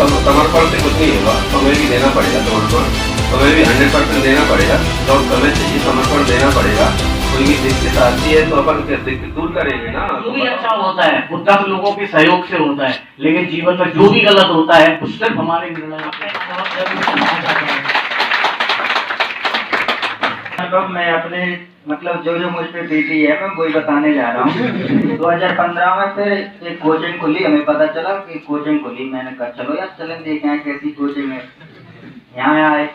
समर्पण से कुछ नहीं होगा, समय भी देना पड़ेगा, समर्पण समय भी 100% देना पड़ेगा। तो समय चाहिए, समर्पण देना पड़ेगा। कोई भी दिक्कत आती है तो अपन दिक्कत दूर करेंगे ना। जो भी अच्छा होता है वो 10 लोगों के सहयोग से होता है, लेकिन जीवन में जो भी गलत होता है वो सिर्फ हमारे निर्णय मैं अपने मतलब जो जो मुझ पे बीती है मैं वही बताने जा रहा हूँ। 2015 में फिर एक कोचिंग खुली, हमें पता चला कि कोचिंग खुली। मैंने कहा चलो यार चलें देखें हैं कैसी कोचिंग है। यहाँ आए,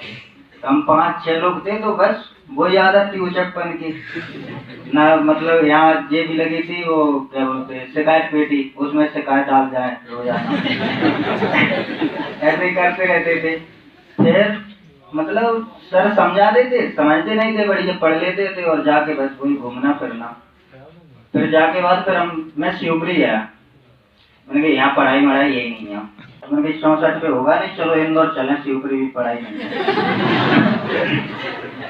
हम 5-6 लोग थे, तो बस वही आदत थी उचकपन की ना। मतलब यहाँ जे भी लगी थी वो क्या बोलते शिकायत पेटी, उसमें शिकायत डाल जाए रोजाना। ऐसे ही करते रहते थे। फिर मतलब सर समझा देते, समझते नहीं थे, बढ़िया पढ़ लेते थे और जाके बस वही घूमना फिरना। फिर जाके बाद फिर मैं शिवपुरी गया। मैंने कहा यहाँ पढ़ाई वढ़ाई यही नहीं है। मैंने कहा 64 पे होगा नहीं, चलो इंदौर चलें, शिवपुरी भी पढ़ाई नहीं है।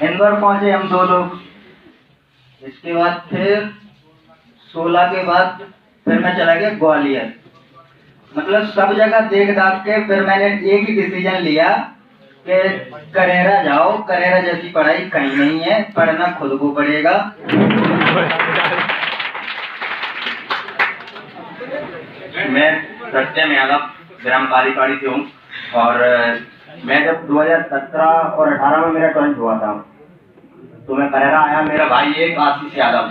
इंदौर पहुंचे हम 2 लोग। इसके बाद फिर 16 के बाद फिर मैं चला गया ग्वालियर। मतलब सब जगह देख दाख के फिर मैंने एक ही डिसीजन लिया कि करेरा जाओ, करेरा जैसी पढ़ाई कहीं नहीं है, पढ़ना खुद को पड़ेगा। मैं सत्यम यादव ग्राम कालीपाड़ी से हूँ और मैं जब 2017 और 18 में मेरा 12th हुआ था तो मैं करेरा आया। मेरा भाई एक आशीष यादव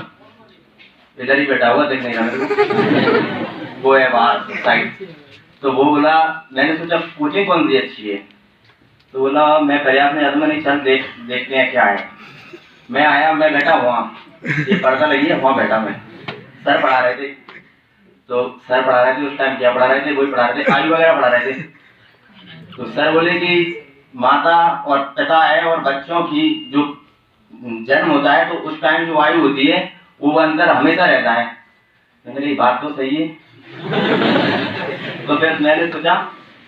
इधर ही बैठा हुआ, देख नहीं रहा मेरे को, वो है बाहर साइड। तो वो बोला, मैंने सोचा कोचिंग कौन सी अच्छी है, तो बोला मैं प्रयास में यादव नहीं, चल देखते हैं क्या है। मैं आया, मैं बैठा वहाँ, ये पर्दा लगी है, वहाँ बैठा मैं। सर पढ़ा रहे थे, तो सर पढ़ा रहे थे उस टाइम क्या पढ़ा रहे थे, वही पढ़ा रहे थे, आयु वगैरह पढ़ा रहे थे। तो सर बोले कि माता और पिता है और बच्चों की जो जन्म होता है तो उस टाइम जो आयु होती है वो अंदर हमेशा रहता है। मेरी बात तो सही है। तो फिर मैंने सोचा,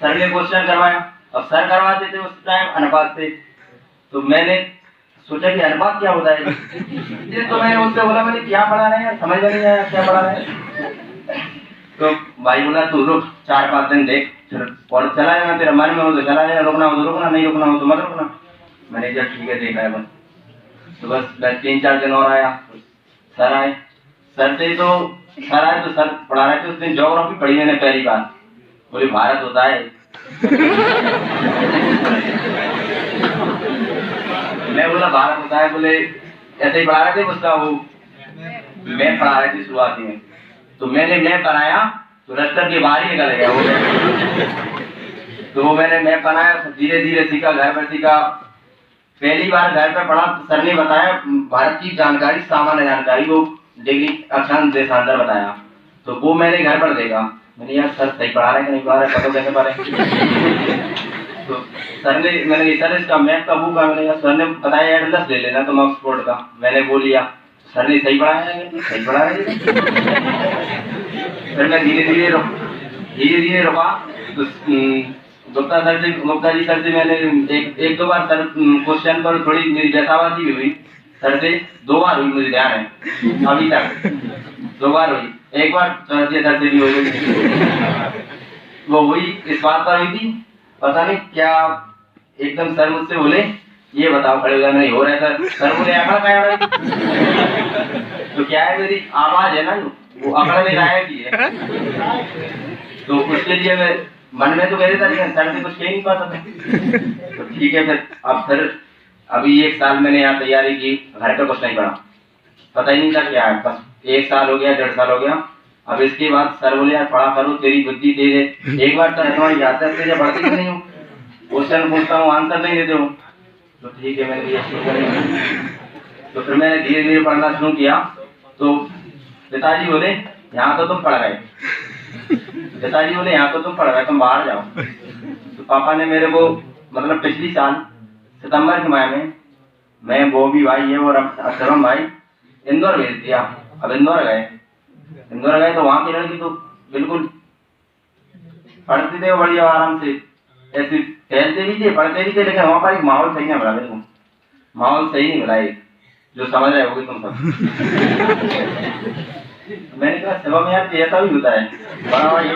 सर ने क्वेश्चन करवाया। अब सर करवाते थे उस टाइम अनुपात से, तो मैंने सोचा कि अनुपात क्या होता है। तो मैंने उससे बोला, मैंने क्या पढ़ा रहे हैं, समझ में नहीं आया क्या पढ़ा रहे हैं। तो भाई बोला तू रुक 4-5 दिन देख, और चला जाना, तेरा मन में हो तो चला जाना, रुकना हो तो रुकना, नहीं रुकना हो तो मत रुकना। मैंने जब ठीक है देखा है बस। तो बस 3-4 दिन और आया, सर आए। सर से तो सर आए तो सर पढ़ा रहे थे। उस दिन ज्योग्राफी पढ़ी मैंने पहली बार। बोले भारत होता है। मैं बोला भारत होता है, बोले ऐसे ही पढ़ा रहे थे उसका वो मैं पढ़ा रहे थे शुरुआती में। तो मैं पढ़ाया तो रस्टर के बाहर ही निकल गया वो। तो वो मैं पढ़ाया, धीरे धीरे सीखा, घर पर सीखा। पहली बार घर पर पढ़ा तो सर ने बताया भारत की जानकारी, सामान्य जानकारी, वो डिग्री अक्षांश देशांतर बताया। तो वो मैंने घर पर देखा। मैंने यार सर सही पढ़ा रहे कि नहीं पढ़ा रहे, पता कैसे पढ़ा रहे। तो सर ने, मैंने सर इसका मैथ का बुक, मैंने सर ने बताया एटलस ले लेना तुम ऑक्सफोर्ड का। मैंने वो लिया। सर ने सही पढ़ाया है, सही पढ़ा है। फिर मैं धीरे धीरे रुका। तो गुप्ता जी सर से मैंने एक 2 बार सर क्वेश्चन पर थोड़ी मेरी जैसाबाजी भी हुई। सर से 2 बार हुई, मुझे ध्यान है अभी तक 2 बार हुई। एक बार सर से भी हो गई। वो हुई इस बात पर हुई थी, पता नहीं क्या, एकदम सर मुझसे बोले ये बताओ, खड़े हो नहीं हो रहा है सर बोले आंकड़ा क्या हो रहा है। तो क्या है, मेरी आवाज है ना वो आंकड़ा में गायब की है। तो उसके लिए मैं मन में तो कह देता लेकिन सर से कुछ कह नहीं पाता था। तो ठीक है, फिर अभी 1 साल मैंने यहाँ तैयारी की, घर पे कुछ नहीं पढ़ा, पता ही नहीं था क्या है। बस 1 साल हो गया, 1.5 साल हो गया। अब इसके बाद सर बोले यार पढ़ा करो, तेरी बुद्धि तेज है। एक बार सर तुम्हारी याद है, पढ़ती नहीं हूँ, क्वेश्चन पूछता हूँ आंसर नहीं देते हो। तो ठीक है, मैंने ये शुरू करेंगे। तो फिर मैंने धीरे धीरे पढ़ना शुरू किया। तो पिताजी बोले यहाँ तो तुम पढ़ गए, पिताजी बोले यहाँ तो तुम पढ़ गए, तुम बाहर जाओ। तो पापा ने मेरे को मतलब पिछली साल सितंबर के माह में मैं, बॉबी भाई है और अक्षरम भाई इंदौर भेज दिया। अब इंदौर गए तो वहाँ की लड़की तो बिल्कुल पढ़ते थे बढ़िया आराम से, ऐसे खेलते भी थे, पढ़ते भी थे, लेकिन वहाँ पर एक माहौल सही नहीं मिला मेरे को। माहौल सही नहीं मिला, एक जो समझ रहे होगे तुम सब। मैंने कहा सेवा में यार ऐसा भी होता है, बड़ा भाई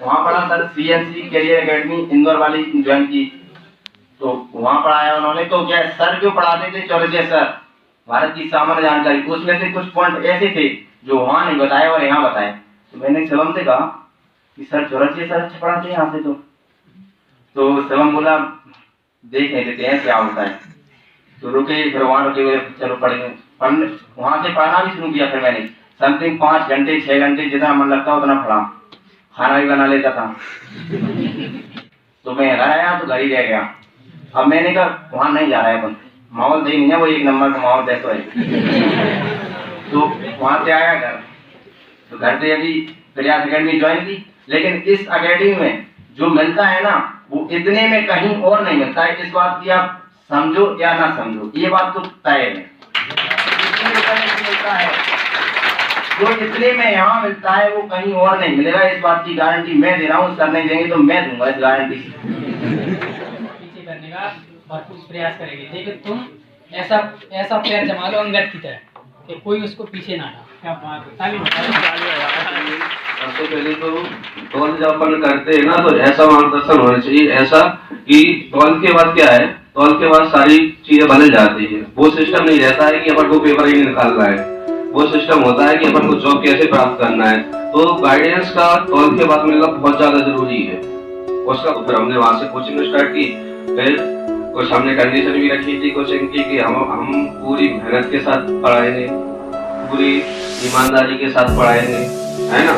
वहाँ पढ़ा sir, CNC career academy Indore वाली ज्वाइन की, तो वहाँ पढ़ाया उन्होंने। तो क्या सर जो पढ़ाते थे चौरसिया सर, भारत की सामान्य जानकारी, उसमें से कुछ पॉइंट ऐसे थे जो वहाँ नहीं बताए और यहाँ बताए। तो मैंने शिवम से कहा कि सर चौरसिया सर अच्छा पढ़ाते हैं यहाँ से, तो शिवम बोला देख लेते हैं क्या होता है। तो रुके, फिर वहाँ रुके हुए चलो पढ़ेंगे, वहाँ से पढ़ना भी शुरू किया। फिर मैंने समथिंग 5 घंटे 6 घंटे जितना मन लगता उतना पढ़ा, खाना भी बना लेता था। तो मैं घर आया तो घर ही रह गया। अब मैंने कहा वहाँ नहीं जा रहा है, अपन माहौल सही नहीं है, वो 1 नंबर का माहौल देता है। तो वहाँ से आया घर, तो घर से अभी प्रयास अकेडमी ज्वाइन की। लेकिन इस अकेडमी में जो मिलता है ना, वो इतने में कहीं और नहीं मिलता है। इस बात की आप समझो या ना समझो, ये बात तो तय है। मिलता है जो इतने में यहाँ मिलता है वो कहीं और नहीं मिलेगा, इस बात की गारंटी मैं दे रहा हूँ। सर नहीं देंगे तो मैं दूंगा इस गारंटी। पीछे करने का भरपूर प्रयास करेंगे, लेकिन तुम ऐसा पैर जमा लो अंगद की तरह कि कोई उसको पीछे ना हटा। क्या बात है, सबसे पहले तो 12 जब अपन करते हैं ना, तो ऐसा मार्गदर्शन होना चाहिए, ऐसा कि 12 के बाद क्या है, 12 के बाद सारी चीजें बदल जाती है। वो सिस्टम नहीं रहता है कि अपन को पेपर ही निकालना है, वो सिस्टम होता है कि अपन को जॉब कैसे प्राप्त करना है। तो गाइडेंस का 12 के बाद मिलना बहुत ज्यादा जरूरी है। उसका फिर हमने वहां से कोचिंग स्टार्ट की। फिर कुछ हमने कंडीशन भी रखी थी कोचिंग की कि हम पूरी मेहनत के साथ पढ़ाएंगे, पूरी ईमानदारी के साथ पढ़ाएंगे, है ना।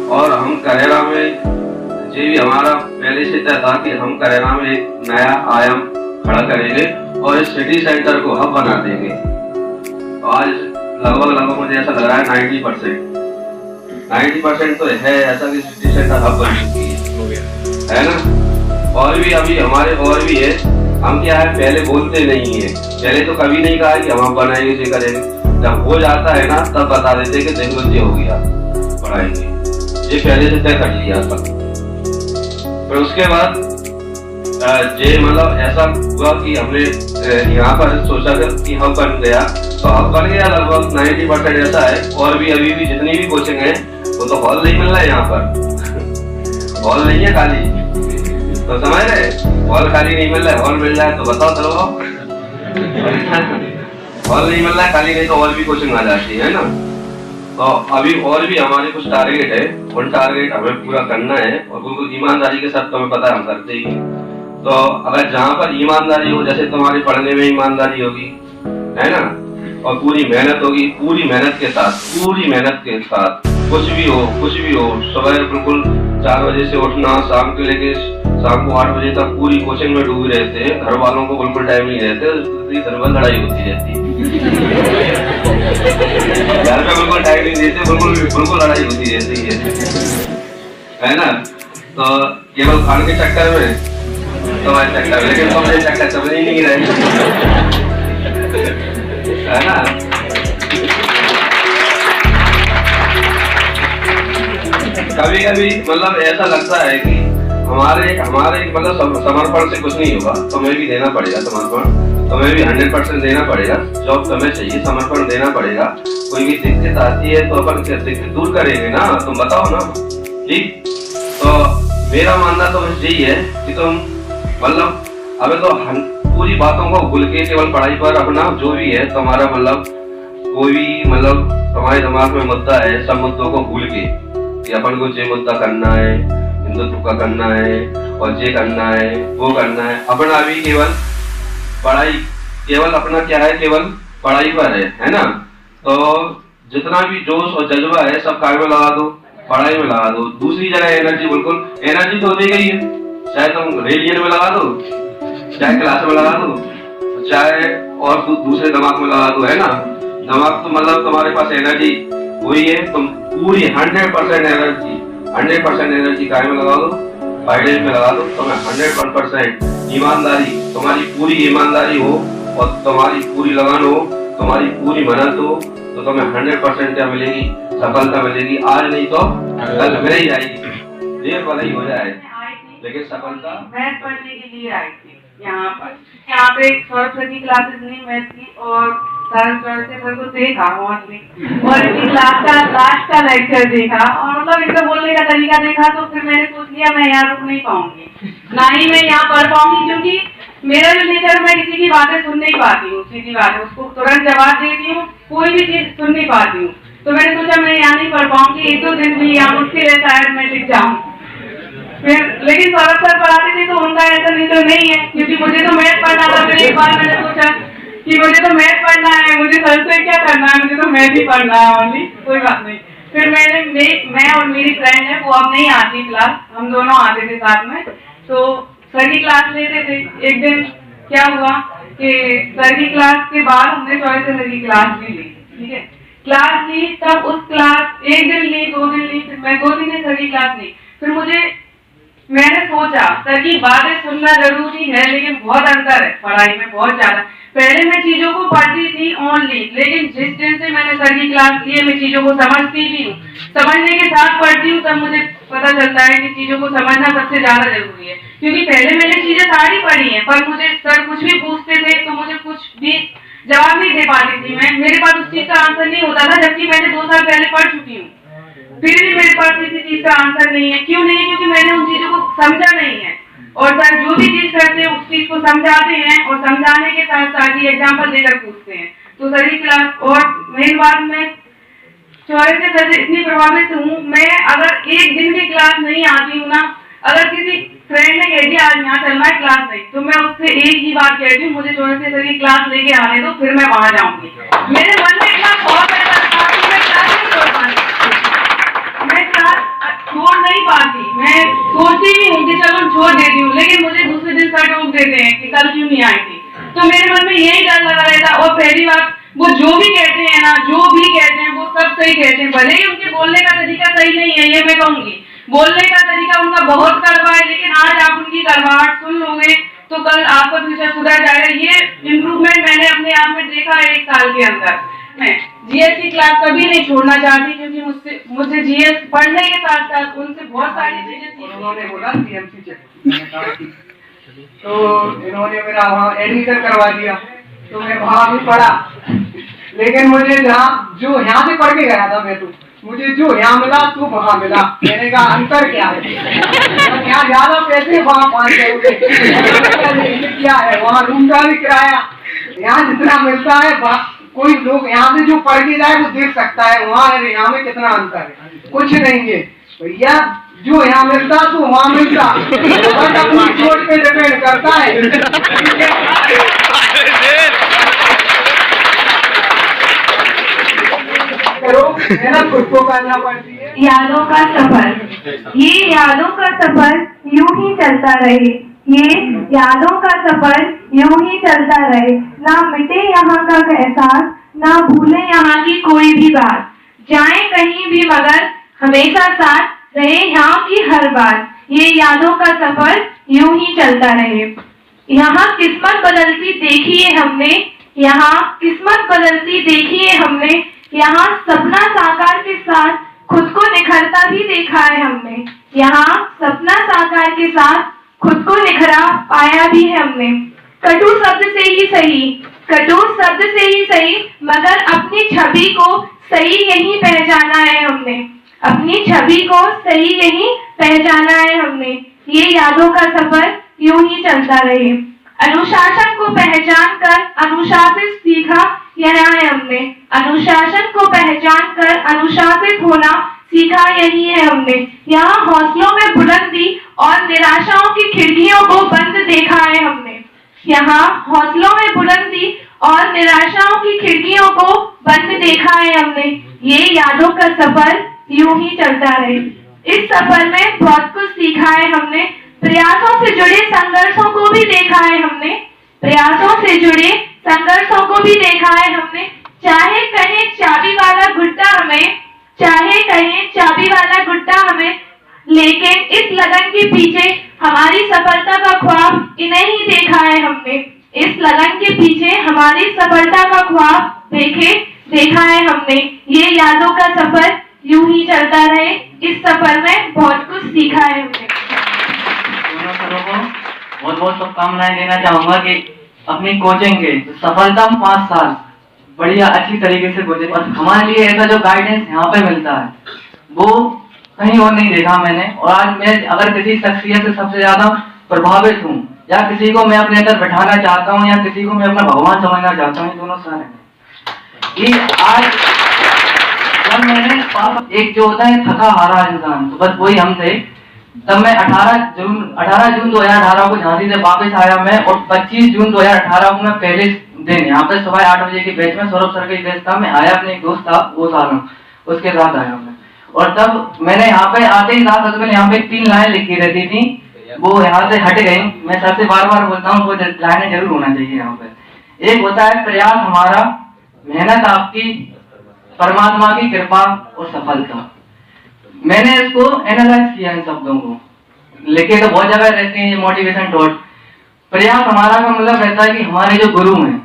और हम करेरा में ये भी हमारा पहले से तय था कि हम करेरा में एक नया आयाम खड़ा करेंगे और इस सिटी सेंटर को हब बना देंगे। तो आज लगभग मुझे ऐसा लग रहा है 90% तो है ऐसा कि सिटी सेंटर हब बन चुकी है ना। और भी अभी हमारे और भी है, हम क्या है पहले बोलते नहीं है, पहले तो कभी नहीं कहा कि हम बनाएंगे ये करेंगे। जब हो जाता है ना तब बता देते कि देखो ये हो गया, पढ़ाएंगे, ये पहले से तय कर लिया था। फिर उसके बाद ये मतलब ऐसा हुआ कि हमने यहाँ पर सोचा कि हम बन गया, तो अब बन गया लगभग 90% ऐसा है। और भी अभी भी जितनी भी कोचिंग है वो तो हॉल नहीं मिल रहा है, यहाँ पर हॉल नहीं है खाली, तो समझ रहे, हॉल खाली नहीं मिल रहा है। हॉल मिल जाए तो बताओ चलो, हॉल नहीं मिल रहा है खाली, नहीं तो और भी कोचिंग आ जाती है ना। तो अभी और भी हमारे कुछ टारगेट है, उन टारगेट हमें पूरा करना है और बिल्कुल ईमानदारी के साथ, तुम्हें पता है हम करते ही। तो अगर जहाँ पर ईमानदारी हो, जैसे तुम्हारे पढ़ने में ईमानदारी होगी, है ना, और पूरी मेहनत होगी, पूरी मेहनत के साथ कुछ भी हो, सुबह बिल्कुल 4 बजे से उठना, शाम को 8 बजे तक पूरी कोचिंग में डूबे रहते हैं, घर वालों को बिल्कुल टाइम नहीं रहते, दिन भर लड़ाई होती रहती है। घर में बिल्कुल टाइम नहीं देते, बिल्कुल लड़ाई होती रहती है ना। तो केवल खाने के चक्कर में तुम्हारे चक्कर, लेकिन तुम्हारे चक्कर समझ ही नहीं रहे, है ना। कभी मतलब ऐसा लगता है कि हमारे मतलब समर्पण से कुछ नहीं होगा, तुम्हें भी देना पड़ेगा समर्पण, तुम्हें भी 100% देना पड़ेगा। जॉब तुम्हें चाहिए, समर्पण देना पड़ेगा। कोई भी दिक्कत आती है तो अपन दिक्कत दूर करेंगे ना, तुम बताओ ना, ठीक। तो मेरा मानना तो बस यही है कि तुम मतलब अबे तो पूरी बातों को भूल के केवल पढ़ाई पर अपना जो भी है तुम्हारा मतलब कोई भी मतलब तुम्हारे दिमाग में मुद्दा है, सब मुद्दों को भूल के कि अपन को ये मुद्दा करना है, हिंदुत्व का करना है और ये करना है, वो करना है। अपना भी केवल पढ़ाई, केवल अपना क्या है, केवल पढ़ाई पर है ना। तो जितना भी जोश और जज्बा है सब कार्य में लगा दो, पढ़ाई में लगा दो। दूसरी जगह एनर्जी, बिल्कुल एनर्जी तो दी गई है, चाहे तुम रेलियन में लगा दो, चाहे क्लास में लगा दो, चाहे और दूसरे दिमाग में लगा दो, है ना। दिमाग तो मतलब तुम्हारे पास एनर्जी वही है, तुम पूरी 100% एनर्जी कार्य में लगा दो, गाइडेंस में लगा दो। तुम्हें 100% ईमानदारी, तुम्हारी पूरी ईमानदारी हो और तुम्हारी पूरी लगन हो, तुम्हारी पूरी मेहनत हो, तो तुम्हें 100% क्या मिलेगी, सफलता मिलेगी। आज नहीं तो कल मिल ही जाएगी, देर भले ही हो जाए, लेकिन सफलता। मैथ पढ़ने के लिए आई थी यहाँ पे सरस्वती क्लासेस नहीं मैथ की, और सर चढ़ते सर को देखा ओनली, और इनकी क्लास का लास्ट का लेक्चर देखा, और मतलब इनका बोलने का तरीका देखा, तो फिर मैंने सोच लिया मैं यहाँ रुक नहीं पाऊंगी, ना ही मैं यहाँ पढ़ पाऊंगी, क्योंकि मेरा जो नेचर, मैं किसी की बातें सुन नहीं पाती हूँ, सीधी बात है, उसको तुरंत जवाब देती हूँ, कोई भी चीज सुन नहीं पाती हूँ। तो मैंने सोचा मैं यहाँ नहीं पढ़ पाऊंगी, 1-2 दिन भी यहाँ मुश्किल है, शायद मैं टिक जाऊँ। फिर लेकिन सौरभ सर पढ़ाते थे तो उनका ऐसा नहीं तो नहीं है, क्योंकि मुझे तो मैथ पढ़ना था। फिर एक बार मैंने सोचा कि मुझे तो मैथ पढ़ना है, मुझे सर से क्या करना है, मुझे तो मैथ ही पढ़ना है ओनली, कोई बात नहीं। फिर मैं और मेरी फ्रेंड है, वो अब नहीं आती क्लास, हम दोनों आते थे साथ में, तो सर की क्लास लेते थे। एक दिन क्या हुआ कि सर की क्लास के बाद हमने चौबे से सर की क्लास भी ली, ठीक है, क्लास ली, तब उस क्लास 1 दिन ली, 2 दिन ली, फिर मैं 2 दिन सर की क्लास ली। फिर मैंने सोचा सर की बातें सुनना जरूरी है, लेकिन बहुत अंतर है पढ़ाई में, बहुत ज्यादा। पहले मैं चीजों को पढ़ती थी ओनली, लेकिन जिस दिन से मैंने सर की क्लास ली है, मैं चीजों को समझती भी हूँ, समझने के साथ पढ़ती हूँ, तब मुझे पता चलता है कि चीजों को समझना सबसे ज्यादा जरूरी है। क्योंकि पहले मैंने चीजें सारी पढ़ी हैं, पर मुझे सर कुछ भी पूछते थे तो मुझे कुछ भी जवाब नहीं दे पाती थी मैं, मेरे पास उस चीज का आंसर नहीं होता था, जबकि मैंने 2 साल पहले पढ़ चुकी हूँ, फिर भी मेरे पास किसी चीज का आंसर नहीं है। क्यों नहीं है? क्योंकि मैंने उन चीजों को समझा नहीं है, और सर जो भी चीज करते हैं उस चीज को समझाते हैं, और समझाने के साथ साथ ही एग्जाम्पल देकर पूछते हैं। तो सर की क्लास, और मेन बात, मैं चौबे से सर से इतनी प्रभावित हूँ, मैं अगर एक दिन भी क्लास नहीं आती हूँ ना, अगर किसी फ्रेंड ने कह दिया आज यहाँ चलना है क्लास नहीं, तो मैं उससे एक ही बात कहती हूँ, मुझे चौबे से सर की क्लास लेके आने दो, फिर मैं वहां जाऊंगी। मेरे मन में इतना खौफ है सर, मैं क्लास नहीं छोड़ पाती, मैं क्लास छोड़ नहीं पाती, मैं सोचती भी हूँ कि चलो छोड़ देती हूँ, लेकिन मुझे दूसरे दिन सर टोक देते हैं कि कल क्यों नहीं आई थी। तो मेरे मन में यही डर लगा रहता। और पहली बात, वो जो भी कहते हैं ना, जो भी कहते हैं वो सब सही कहते हैं, भले ही उनके बोलने का तरीका सही नहीं है, ये मैं कहूंगी, बोलने का तरीका उनका बहुत कड़वा है, लेकिन आज आप उनकी कड़वाहट सुन लोगे तो कल आपका फ्यूचर सुधर जाएगा। ये इम्प्रूवमेंट मैंने अपने आप में देखा है 1 साल के अंदर। मैं जीएस की क्लास कभी नहीं छोड़ना चाहती, क्योंकि मुझे जीएस पढ़ने के साथ साथ उनसे बहुत सारी चीजें सीखी। उन्होंने बोला सीएमसी चेक, मैंने कहा कि तो इन्होंने मेरा वहाँ एडमिशन करवा दिया, तो मैं वहाँ भी पढ़ा, लेकिन मुझे जो यहाँ से पढ़ के गया था मैं, तो मुझे जो यहाँ मिला तो वहाँ मिला। मैंने कहा अंतर क्या है, यहाँ ज्यादा पैसे, वहाँ 500 रुपए क्या है, वहाँ रूम का भी किराया, यहाँ जितना मिलता है कोई लोग यहाँ से जो पढ़ के जाए वो देख सकता है, वहाँ यहाँ में कितना अंतर है, कुछ नहीं है भैया। जो यहाँ मिलता तो वहाँ मिलता, बस अपनी सोच पे डिपेंड करता है। मेहनत खुद को करना पड़ती है। यादों का सफर, ये यादों का सफर यूं ही चलता रहे, ये यादों का सफर यूं ही चलता रहे, ना मिटे यहाँ का एहसास, ना भूले यहाँ की कोई भी बात, जाए कहीं भी मगर हमेशा साथ रहे यहाँ की हर बात, ये यादों का सफर यूं ही चलता रहे। यहाँ किस्मत बदलती देखी है हमने, यहाँ किस्मत बदलती देखी है हमने, यहाँ सपना साकार के साथ खुद को निखरता भी देखा है हमने, यहाँ सपना साकार के साथ खुद को निखरा पाया भी है हमने। कटु शब्द से ही सही, कटु शब्द से ही सही, मगर अपनी छवि को सही यही पहचाना है हमने, अपनी छवि को सही यही पहचाना है हमने, ये यादों का सफर यूं ही चलता रहे। अनुशासन को पहचान कर अनुशासित सीखा यह है हमने, अनुशासन को पहचान कर अनुशासित होना सीखा यही है हमने। यहाँ हौसलों में बुलंदी और निराशाओं की खिड़कियों को बंद देखा है हमने, यहाँ हौसलों में बुलंदी और निराशाओं की खिड़कियों को बंद देखा है हमने, ये यादों का सफर यूं ही चलता रहे। इस सफर में बहुत कुछ सीखा है हमने, प्रयासों से जुड़े संघर्षों को भी देखा है हमने, प्रयासों से जुड़े संघर्षों को भी देखा है हमने। चाहे कहें चाबी वाला गुड्डा हमें, चाहे कहें चाबी वाला गुड्डा हमें, लेकिन इस लगन के पीछे हमारी सफलता का ख्वाब इन्हें ही देखा है हमने, इस लगन के पीछे हमारी सफलता का ख्वाब देखा है हमने। ये यादों का सफर यूं ही चलता रहे, इस सफर में बहुत कुछ सीखा है हमने। दोनों सरों को बहुत बहुत शुभकामनाएं देना चाहूंगा कि अपनी कोचिंग के सफलतम 5 साल बढ़िया अच्छी तरीके से बोले। और हमारे लिए ऐसा जो गाइडेंस यहाँ पे मिलता है वो कहीं और नहीं देखा मैंने। और आज मैं अगर किसी शख्सियत से सबसे ज्यादा प्रभावित हूँ या किसी को मैं अपने अंदर बैठाना चाहता हूँ या किसी को मैं अपना भगवान समझना चाहता हूँ, ये दोनों सर हैं कि आज जब मैंने एक जो होता है थका हारा इंसान, तो बस वही हम थे। तब मैं 18 जून 2018 को झांसी से वापस आया मैं, और 25 जून 2018 को मैं पहले दिन यहाँ पे सुबह 8 बजे के बैच में सौरभ सर के बैच था, मैं आया, अपने एक दोस्त था वो सालों उसके साथ आया मैं। और तब मैंने यहाँ पे आते ही साथ सबसे पहले यहाँ पे 3 लाइन लिखी रहती थी, वो यहाँ से हट गई। मैं सर से बार बार बोलता हूँ वो लाइनें जरूर होना चाहिए यहाँ पे। एक होता है प्रयास हमारा, मेहनत आपकी, परमात्मा की कृपा और सफलता। मैंने इसको एनालाइज किया इन शब्दों को, लिखे तो बहुत जगह रहते हैं ये मोटिवेशन टॉट। प्रयास हमारा का मतलब रहता है कि हमारे जो गुरु हैं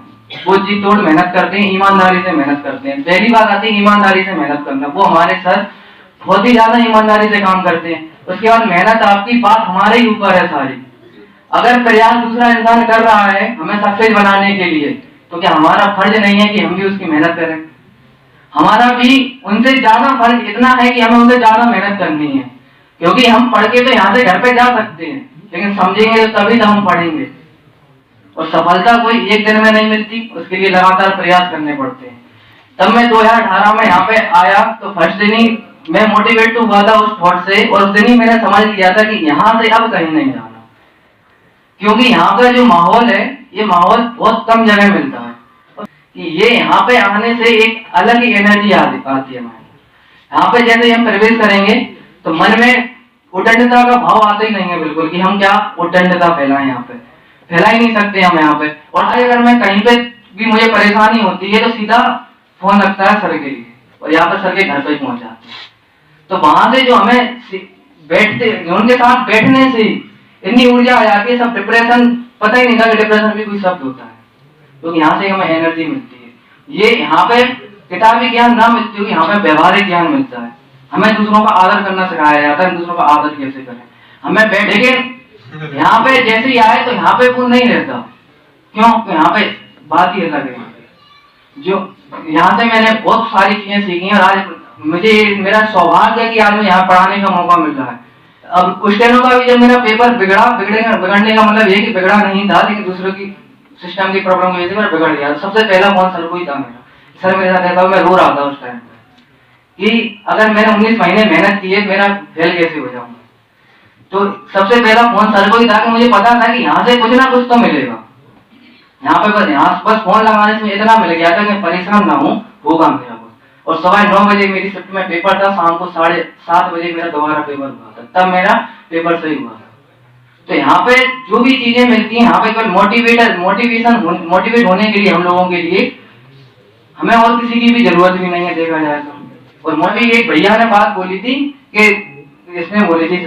वो जी तोड़ मेहनत करते हैं, ईमानदारी से मेहनत करते हैं। पहली बात आती है ईमानदारी से मेहनत करना, वो हमारे सर बहुत ही ज्यादा ईमानदारी से काम करते हैं। उसके बाद मेहनत आपकी, बात हमारे ही ऊपर है सारी। अगर प्रयास दूसरा इंसान कर रहा है हमें सक्सेस बनाने के लिए, तो क्या हमारा फर्ज नहीं है कि हम भी उसकी मेहनत करें? हमारा भी उनसे ज्यादा फर्ज इतना है कि हमें उनसे ज्यादा मेहनत करनी है, क्योंकि हम पढ़ के तो यहाँ से घर पे जा सकते हैं, लेकिन समझेंगे तो तभी तो हम पढ़ेंगे। और सफलता कोई एक दिन में नहीं मिलती, उसके लिए लगातार प्रयास करने पड़ते हैं। तब मैं 2018 में यहाँ पे आया तो फर्स्ट दिन ही मैं मोटिवेट हुआ था उस थॉट से, और उस दिन ही मैंने समझ लिया था कि यहाँ से अब कहीं नहीं जाना, क्योंकि यहाँ का जो माहौल है ये माहौल बहुत कम जगह मिलता है। कि ये यहाँ पे आने से एक अलग ही एनर्जी आती है। यहाँ पे जैसे हम प्रवेश करेंगे तो मन में उद्दंडता का भाव आता ही नहीं है बिल्कुल, कि हम क्या उद्दंडता फैलाएं, यहाँ पे फैला ही नहीं सकते हम यहाँ पे। और अगर मैं कहीं पे भी मुझे परेशानी होती है तो सीधा फोन लगता है सर के लिए, और यहाँ पर सर के घर पे पहुंच जाते हैं। तो वहां से जो हमें उनके साथ बैठने से इतनी ऊर्जा आ जाती है, सब डिप्रेशन, पता ही नहीं था कि डिप्रेशन भी कोई शब्द होता है, क्योंकि यहाँ से हमें एनर्जी मिलती है। ये यहाँ पे किताबी ज्ञान ना मिलती होगी, यहाँ पे व्यवहारिक ज्ञान मिलता है। हमें दूसरों का आदर करना सिखाया जाता है, दूसरों का आदर कैसे करें हमें लेकिन यहाँ पे जैसे ही आए तो यहाँ पे वो नहीं रहता। क्यों? यहाँ पे बात ही अलग है। जो यहाँ से मैंने बहुत सारी चीजें सीखी हैं, और आज मुझे मेरा सौभाग्य है कि आज मुझे यहाँ पढ़ाने का मौका मिल रहा है। अब क्वेश्चनों का भी जब मेरा पेपर बिगड़ने का मतलब ये कि बिगड़ा नहीं था, लेकिन दूसरों की सिस्टम की प्रॉब्लम की वजह से मेरा बिगड़ गया। सबसे पहला फोन सर को ही था मेरा। सर मेरे साथ ऐसा, मैं रो रहा था उस टाइम पे कि अगर मैंने 19 महीने मेहनत की है, मेरा फेल कैसे हो जाऊंगा। तो सबसे पहला फोन सर को ही था कि मुझे पता था कि यहाँ से कुछ ना कुछ तो मिलेगा। यहाँ बस फोन लगाने से इतना मिल गया था कि परेशान ना हूँ, होगा मेरा बस। और सुबह 9 बजे मेरी शिफ्ट में पेपर था, शाम को 7:30 बजे मेरा दोबारा पेपर हुआ था, तब मेरा पेपर सही हुआ था। तो यहाँ पे जो भी चीजें मिलती हैं, यहाँ पे केवल मोटिवेट होने के लिए हम लोगों के लिए हमें और किसी की भी जरूरत भी नहीं है, देखा जाए तो। और मोटिवेट भैया ने बात बोली थी कि इसमें बोली थी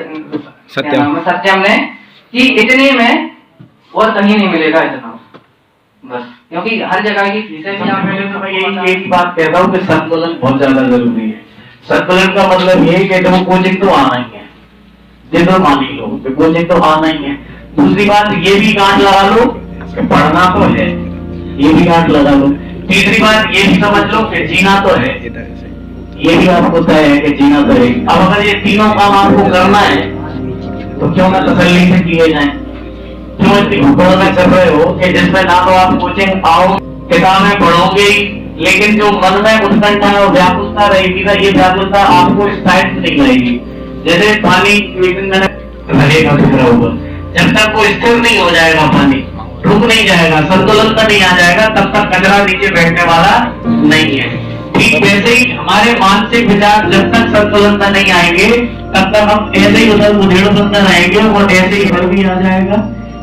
सत्यम ने कि इतने में और कहीं नहीं मिलेगा इतना, बस। क्योंकि हर जगह की चीजें भी पहले तो मैं यही बात कहता हूँ कि संतुलन बहुत ज्यादा जरूरी है। संतुलन का मतलब ये है कि देखो कोचिंग तो आना ही है, ये तो मान ही लो कोचिंग तो आना ही है। दूसरी बात ये भी गांठ लगा लो कि पढ़ना तो है, ये भी गांठ लगा लो। तीसरी बात ये भी समझ लो कि जीना तो है, ये भी आपको तय है कि जीना तो है। अब अगर ये तीनों काम आपको करना है तो क्यों ना तसल्ली से किए जाए। क्यों इतनी भूगोल में कर रहे हो कि जिसमें ना तो आप कोचिंग आओ, किताबें पढ़ोगे ही, लेकिन जो मन में उत्कंठा और व्याकुलता रहेगी ना, ये व्याकुलता आपको इस टाइप से नहीं रहेगी। जैसे पानी रहेगा दिख रहा होगा, जब तक वो स्थिर नहीं हो जाएगा, पानी रुक नहीं जाएगा, संतुलन का नहीं आ जाएगा, तब तक कचरा नीचे बैठने वाला नहीं है। ठीक वैसे ही हमारे मानसिक विचार जब तक संतुलन में नहीं आएंगे तब तक हम ऐसे ही उधर उधेड़ रहेंगे, और ऐसे ही घर भी आ जाएगा,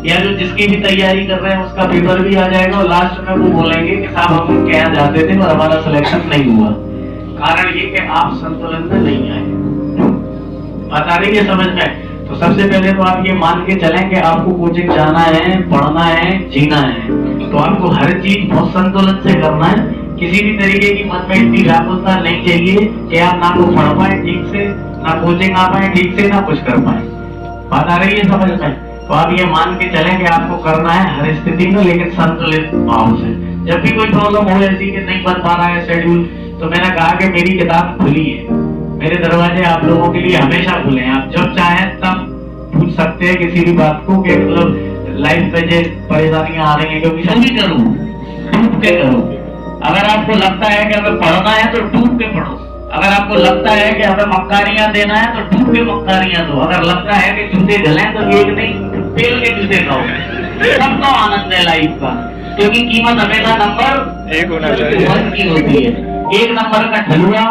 या जो जिसकी भी तैयारी कर रहे हैं उसका पेपर भी आ जाएगा, और लास्ट में वो बोलेंगे कि साहब हम उनके यहाँ जाते थे और हमारा सिलेक्शन नहीं हुआ। कारण ये कि आप संतुलन में नहीं आए। बात आ रही है समझ में? तो सबसे पहले तो आप ये मान के चलें कि आपको कोचिंग जाना है, पढ़ना है, जीना है, तो आपको हर चीज बहुत संतुलन से करना है। किसी भी तरीके की मन में इतनी व्याकुलता नहीं चाहिए कि आप ना तो पढ़ पाए ठीक से, ना कोचिंग आ पाए ठीक से, ना कुछ कर पाए। बात आ रही है समझ में? तो आप ये मान के चलें कि आपको करना है हर स्थिति में, लेकिन संतुलित भाव से। जब भी कोई प्रॉब्लम हो ऐसी कि नहीं बन पा रहा है शेड्यूल, तो मैंने कहा कि मेरी किताब खुली है, मेरे दरवाजे आप लोगों के लिए हमेशा खुले हैं, आप जब चाहें तब पूछ सकते हैं किसी भी बात को, कि मतलब लाइफ में जो परेशानियां आ रही हैं, क्योंकि सभी करो, डूब के करो। अगर आपको लगता है कि हमें पढ़ना है तो डूब के पढ़ो, अगर आपको लगता है कि हमें मक्कारियां देना है तो डूब के मक्कारियां दो, अगर लगता है कि जूते जलें तो एक नहीं तेल के जूते खाओ। सबको आनंद है लाइफ का, क्योंकि कीमत हमेशा नंबर एक की होती है। एक नंबर का ठलुआ,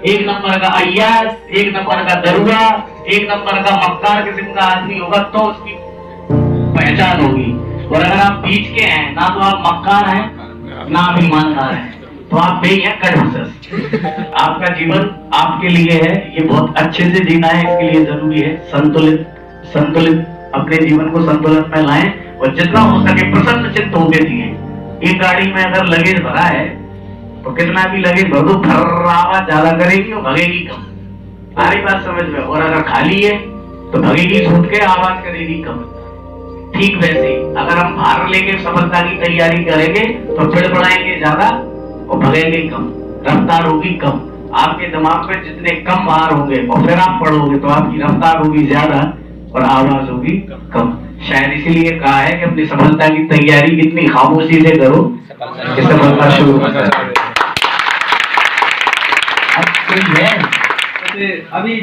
एक नंबर का अय्यास, एक नंबर का दरुआ, एक नंबर का मक्कार किस्म का आदमी होगा तो उसकी पहचान होगी। और अगर आप बीच के हैं, ना तो आप मक्कार हैं ना आप ईमानदार हैं, तो आप बेई हैं कटभसस। आपका जीवन आपके लिए है, ये बहुत अच्छे से जीना है, इसके लिए जरूरी है संतुलित अपने जीवन को संतुलन में लाएं, और जितना हो सके प्रसन्न चित्त होकर जिए। एक गाड़ी में अगर लगेज भरा है तो कितना भी लगेज भर दो, आवाज ज्यादा करेगी और भगेगी कम, सारी बात समझ में। और अगर खाली है तो भगेगी छूट के, आवाज करेगी कम। ठीक वैसे अगर हम भार लेके सफलता की तैयारी करेंगे तो बड़बड़ाएंगे ज्यादा और भगेंगे कम, रफ्तार होगी कम। आपके दिमाग में जितने कम भार होंगे और फिर आप पढ़ोगे तो आपकी रफ्तार होगी ज्यादा और आवाज होगी कम। शायद इसीलिए कहा है कि अपनी सफलता की तैयारी इतनी खामोशी से करो कि सफलता शुरू हो जाए। जैसे अभी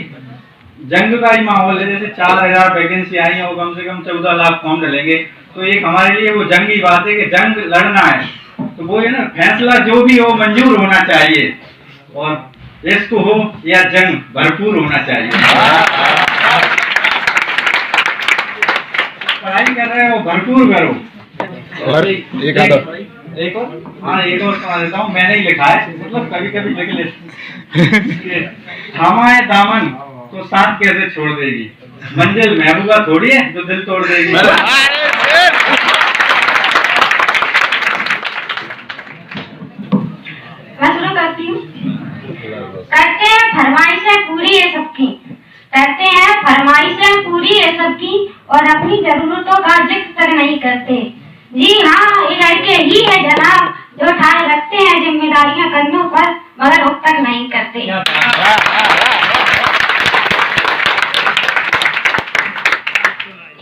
जंग का ही माहौल है, जैसे 4000 वैकेंसी आई है, वो कम से कम 14 लाख फॉर्म डलेंगे, तो एक हमारे लिए वो जंग की बात है कि जंग लड़ना है, तो वो है ना, फैसला जो भी हो मंजूर होना चाहिए, और इश्क हो या जंग भरपूर होना चाहिए। पढ़ाई कर रहे हो भरपूर करो। और एक और सुना देता हूँ, मैंने ही लिखा है, मतलब कभी कभी लिख लेते। थामा है दामन तो साथ कैसे छोड़ देगी, मंजिल महबूबा थोड़ी है जो दिल तोड़ देगी। मैं शुरू करती हूँ। करते हैं फरमाइशें पूरी है सबकी, करते हैं फरमाइशें पूरी है सबकी, और अपनी जरूरतों का जिक्र नहीं करते। जी हाँ, ये लड़के ही है जनाब जो ठाए रखते हैं जिम्मेदारियां कंधों पर, मगर उस तक नहीं करते।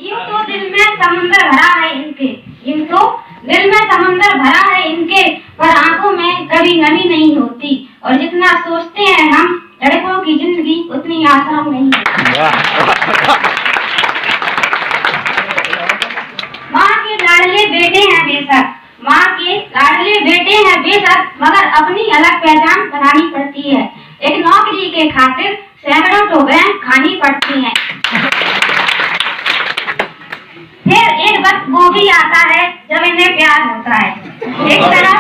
यूं तो दिल में समुंदर भरा है इनके, यूं तो दिल में समुंदर भरा है इनके, पर आंखों में कभी नमी नहीं होती। और जितना सोचते हैं हम लड़कों की जिंदगी उतनी आसान नहीं है। माँ के लाडले बेटे हैं बेशक, माँ के लाडले बेटे हैं बेशक, मगर अपनी अलग पहचान बनानी पड़ती है। एक नौकरी के खातिर सैकड़ों ठोकरें खानी पड़ती हैं। फिर एक वक्त वो भी आता है जब इन्हें प्यार होता है। एक तरफ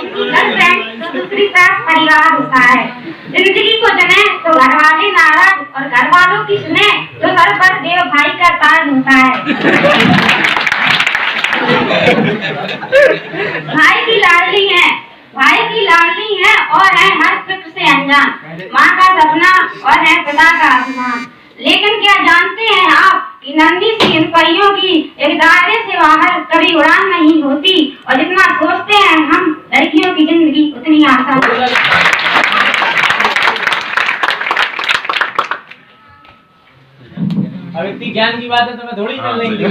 इनकी गर्लफ्रेंड तो दूसरी तरफ परिवार होता है। जिंदगी को जने तो घर वाले नाराज, और घर वालों की सुने तो सर पर देव भाई का ताज होता है। भाई की लाडली है और है हर फिक्र से अनजान, माँ का सपना और है पिता का आसमान। लेकिन क्या जानते हैं आप कि नन्ही सी इन परियों की एक दायरे से बाहर कभी उड़ान नहीं होती, और जितना सोचते हैं हम लड़कियों की जिंदगी उतनी आसान नहीं। अब इतनी ज्ञान की बात है तो मैं थोड़ी कर लेंगे।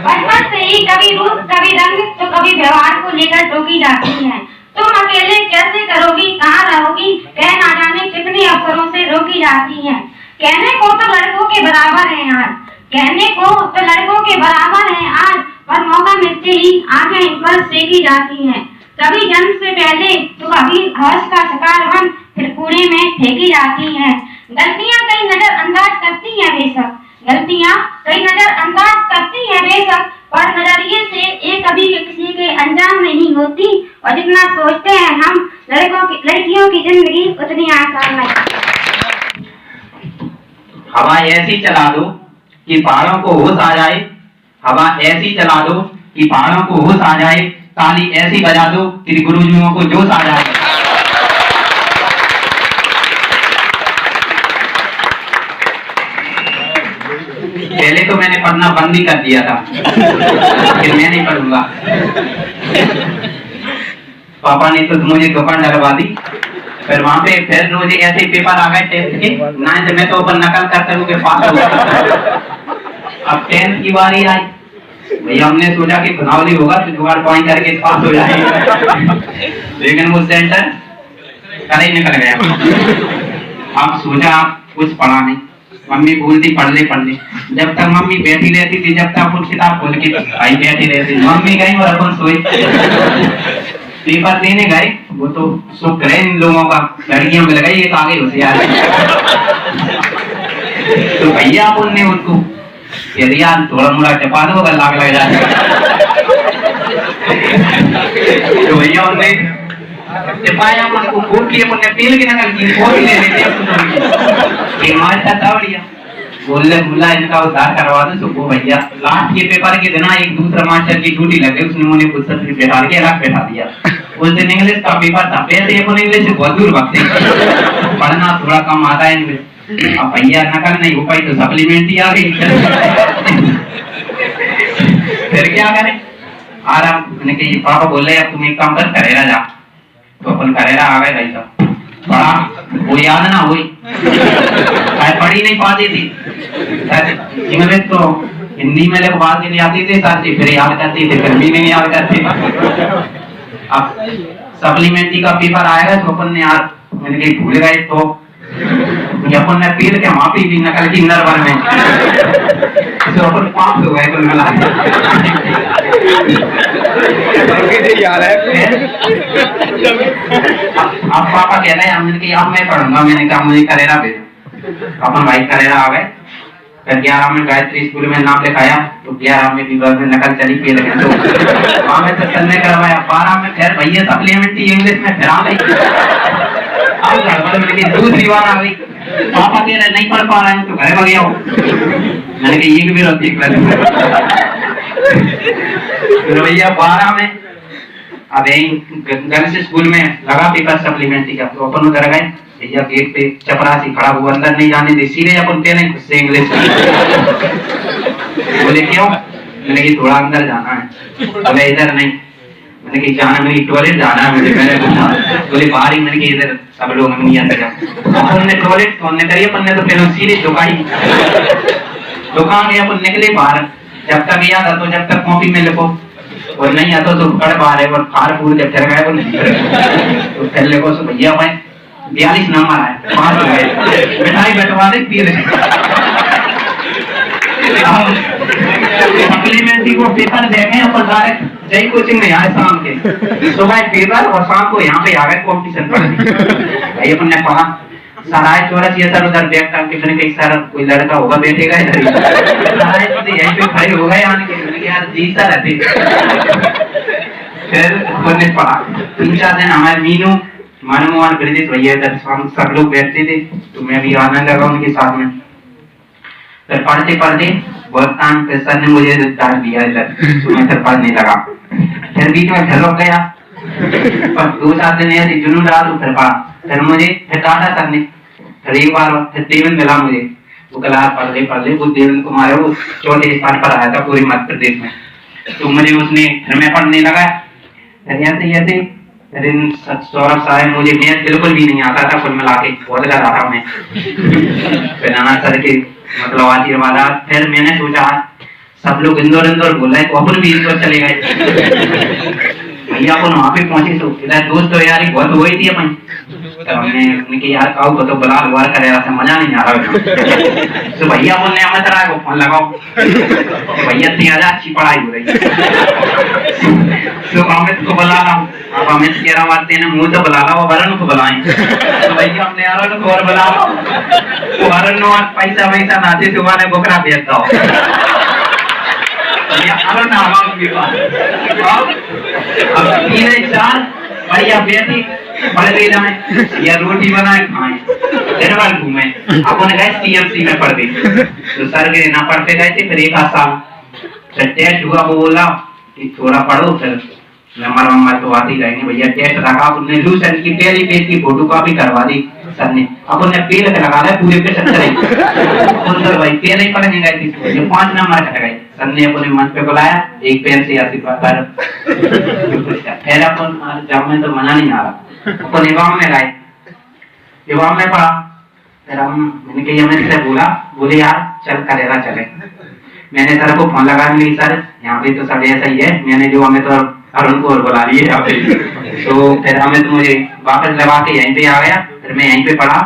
बचपन से ही कभी रूप कभी रंग तो कभी व्यवहार को लेकर टोकी जाती है। तुम अकेले कैसे करोगी, कहाँ रहोगी, कह ना जाने कितने अवसरों से रोकी जाती है। कहने को तो लड़कों के बराबर है आज, कहने को तो लड़कों के बराबर है आज, पर मौका मिलते ही आंखें इन पर सेकी जाती हैं। कभी जन्म से पहले तो कभी हवस का शिकार बन फिर कूड़े में फेंकी जाती हैं। गलतियां कई नजरअंदाज करती हैं बेशक, पर नजरिए से एक कभी किसी के अनजान नहीं होती, और जितना सोचते हैं हम लड़कियों की जिंदगी उतनी आसान नहीं। हवा ऐसी चला दो कि पहाड़ों को होश आ जाए, हवा ऐसी चला दो कि पहाड़ों को होश आ जाए, ताली ऐसी बजा दो कि गुरुजियों को जोश आ जाए। पहले तो मैंने पढ़ना बंद ही कर दिया था, फिर मैं नहीं पढ़ूंगा। पापा ने तो मुझे दुकान डलवा दी। फिर वहाँ पे फिर रोज ऐसे ही पेपर आ गए टेंथ के, 9th में तो ऊपर नकल करते हुए पास हो गया। अब 10th की बारी आई, भैया हमने सोचा कि भुनावली होगा तो जुगाड़ पॉइंट करके पास हो जाएंगे, लेकिन वो सेंटर कर ही निकल गया। अब सोचा कुछ पढ़ा नहीं, मम्मी बोलती पढ़ ले। जब तक मम्मी बैठी रहती थी, जब तक अपन किताब खोल के भाई बैठी रहती, मम्मी गई और अपन सोई। पेपर देने गए, वो तो शुक्र है इन लोगों का, लड़कियां मिल गई एक आगे होशियार। तो भैया अपन ने उनको यदि यार थोड़ा मोड़ा चपा दो अगर लाग लग जाए। तो भैया उनने चपाया, अपन को खोल के अपन ने पील के नकल की खोल ले लेते हैं। मास्टर था बढ़िया, बोला इनका उद्धार करवा दो। तो वो भैया लास्ट के पेपर के दिन एक दूसरा मास्टर की ड्यूटी लग गई, उसने मुझे खुद से बैठा के अलग बैठा दिया। उस दिन इंग्लिश का पेपर था, पहले अपन इंग्लिश से बहुत दूर भागते, पढ़ना थोड़ा कम आता है इंग्लिश। अब भैया नकल नहीं हो पाई तो सप्लीमेंट्री आ गई। फिर क्या करें, आराम मैंने कही पापा बोल रहे अब तुम एक काम कर करेरा जा। तो अपन करेरा आ गए भाई साहब, पढ़ा वो याद ना हुई, पढ़ी नहीं पाती थी। इंग्लिश तो हिंदी में लिखवा के नहीं आती थी सर जी, फिर याद करती थी, फिर भी नहीं याद करती। अब सप्लीमेंट्री का पेपर आएगा तो अपन ने यार मैंने कहीं भूल गए, तो अपन ने पीर के माफी भी नकल की नरवर में तो अपन 5 हो गए कुल मिला। अब पापा कह रहे हैं, मैंने कहा अब मैं पढ़ूंगा, मैंने कहा मुझे करेरा भेजो। अपन भाई करेरा आ गए, फिर 11 में गायत्री स्कूल में नाम लिखाया, तो 11 में भी में नकल चली पे लगे, तो वहाँ में तो चलने करवाया। 12 में फिर भैया सप्लीमेंट्री इंग्लिश में फिर आ गई। अब गड़बड़ में लगी, दूसरी बार आ गई, पापा कह रहे नहीं पढ़ पा रहे हैं तो घर में गया हो। मैंने कहा ये भी रोती फिर भैया 12 में अब यही गर्ल्स स्कूल में लगा पेपर सप्लीमेंट्री का, तो अपन उधर गए। भैया गेट पे चपरासी खड़ा हुआ, अंदर नहीं जाने दे, सीधे अपन कह रहे से इंग्लिश। बोले क्यों, मैंने कि थोड़ा अंदर जाना है। बोले इधर नहीं, मैंने कि जाना मेरी टॉयलेट जाना है मुझे। मैंने पूछा, बोले बाहर ही, मैंने कि इधर सब लोग नहीं अंदर जाओ। अपन ने टॉयलेट खोलने करी, अपन ने तो फिर सीधे दुकान गए, अपन निकले बाहर। जब तक याद आता, जब तक कॉपी में लिखो, और नहीं आता तो कड़ बाहर है, और फार फूल जब चढ़ गए तो फिर लिखो। तो भैया भाई 42 नंबर आए, 5 हो गए, मिठाई बैठवा दे पी रहे। सप्लीमेंट्री को पेपर देंगे अपन डायरेक्ट जय कोचिंग में आए शाम के, सुबह पेपर और शाम को यहाँ पे आ गए कॉम्पिटिशन पढ़ने। भाई अपन ने पढ़ा, सर आए चौरसिया सर उधर बैग टांग के, कहीं सर कोई लड़का होगा बैठेगा इधर, यहीं पे खड़े हो गए आने के, यार जी सर रहते। फिर अपन ने पढ़ा, 3-4 दिन हमारे मीनू मनमोहन ब्रिजेश भैया इधर सब लोग बैठते थे, तो मैं भी आने लगा उनके साथ में। फिर पढ़ते पढ़ते बहुत टाइम पे सर ने मुझे डांट दिया इधर, तो मैं फिर पढ़ने लगा। फिर बीच में फिर रुक गया, पर 2-4 दिन ऐसे जुनून रहा तो फिर पढ़ा। फिर मुझे फिर डांटा सर ने, फिर एक बार फिर देवेंद्र मिला मुझे, वो क्लास पढ़ ले वो देवेंद्र कुमार है, वो 4थे स्थान पर आया था पूरे मध्य प्रदेश में। तो मुझे उसने फिर मैं पढ़ने लगा। फिर ऐसे सौरभ साहब, मुझे मैथ बिल्कुल भी नहीं आता था, कुल मिला के बहुत ज्यादा था मैं। फिर नाना सर के मतलब आशीर्वाद। फिर मैंने सोचा सब लोग इंदौर बोल रहे, तो अपन भी इंदौर चले गए। भैया अपन वहाँ पे पहुंचे तो इधर दोस्त तो यार बहुत हो गई थी अपन, तो हमने कि यार काऊ तो बलाल वार करेगा से मजा नहीं आ रहा। तो भैया अपन ने अमत रहा को फोन लगाओ, भैया 3000 अच्छी पढ़ाई हो रही है। तो अमित को बुला रहा हूँ, अब अमित कह रहा हूँ तेने मुँह तो बुला रहा, वो वरुण को बुलाएं। तो भैया हमने वरुण को और बुलाओ, तो वरुण ने पैसा वैसा नाते तो वहाँ ने बोकरा भेजता हो। अब 3-4 बढ़िया बेटी पढ़ ले जाए या रोटी बनाए खाएं, दिन भर घूमे। अपन गए CMC में पढ़ गए, तो सर के ना पढ़ते गए थे। फिर 1 साल टेस्ट हुआ, वो बोला कि थोड़ा पढ़ो, फिर नंबर तो आते ही रहेंगे। भैया टेस्ट रखा, उन्होंने लूसेंट की पहली पेज की फोटो कॉपी करवा दी, सर ने अपन ने पेड़ के लगा दिया पूरे पे चक्कर है सुंदर भाई पेड़ नहीं पड़ने गए थी जो 5 नंबर कट गए सर ने अपने मंच पे बुलाया एक पेन से आशीर्वाद कर फिर अपन जब में तो मना नहीं आ रहा अपन एवं में गए एवं में पढ़ा फिर मैंने कही मैंने से बोले यार चल करेगा चले मैंने सर को फोन लगा ली सर यहाँ पे तो सब ऐसा ही है मैंने जो हमें तो अरुण को और बुला लिए यहाँ पे तो फिर हमें तो मुझे वापस लगा के यहीं पे आ गया फिर मैं यहीं पे पढ़ा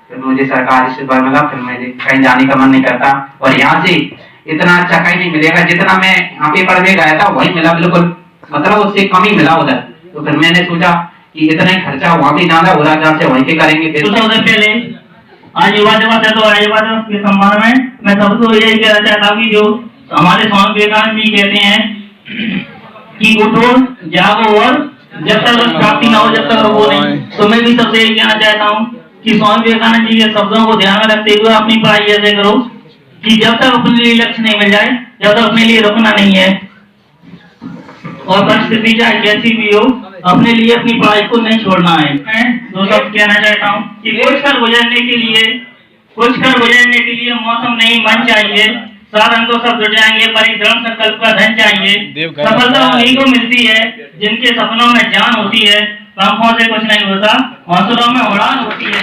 फिर मुझे सरकारी स्कूल मिला फिर मुझे कहीं जाने का मन नहीं करता और यहाँ से इतना अच्छा कहीं नहीं मिलेगा जितना मैं यहाँ पे पढ़ने गया था वही मिला बिल्कुल मतलब उससे कम ही मिला उधर तो फिर मैंने सोचा कि इतना ही खर्चा वहाँ पे ज्यादा हो रहा है वहीं पे करेंगे फिर पहले आज युवा दिवस है तो आज युवा दिवस के सम्मान में मैं सबको यही कहना चाहता हूँ कि जो हमारे स्वामी विवेकानंद जी कहते हैं कि उठो जागो और जब तक प्राप्ति ना हो जब तक वो नहीं तो मैं भी सबसे यही कहना चाहता हूँ कि स्वामी विवेकानंद जी के शब्दों को ध्यान में रखते हुए अपनी पढ़ाई ऐसे करो कि जब तक अपने लिए लक्ष्य नहीं मिल जाए जब तक अपने लिए रुकना नहीं है और परिस्थिति चाहे कैसी भी हो अपने लिए अपनी पढ़ाई को नहीं छोड़ना है। मैं दो शब्द कहना चाहता हूँ कि कुछ कर गुजरने के लिए मौसम नहीं मन चाहिए साधन तो सब जुट जाएंगे पर एक दृढ़ संकल्प का धन चाहिए सफलता उन्हीं को मिलती है जिनके सपनों में जान होती है पंखों से कुछ नहीं होता हौसलों में उड़ान होती है।